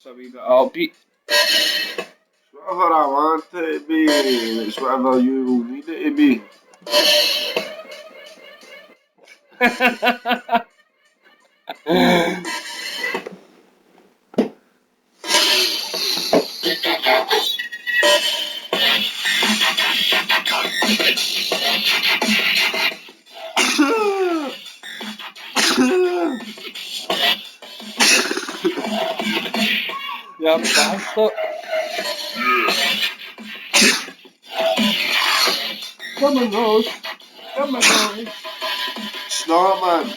So we got heartbeat. Whatever I want it to be, it's whatever you need it to be. Ja, basta. Come on, Rose. Come on, Rose. Snort, man.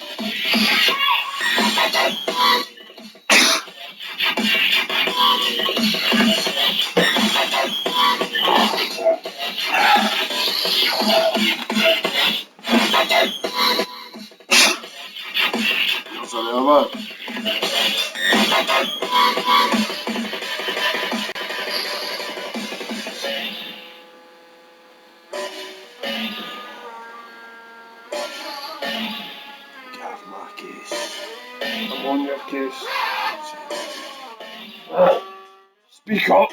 Sorry, man. Get my case. I'm on your case. Speak up.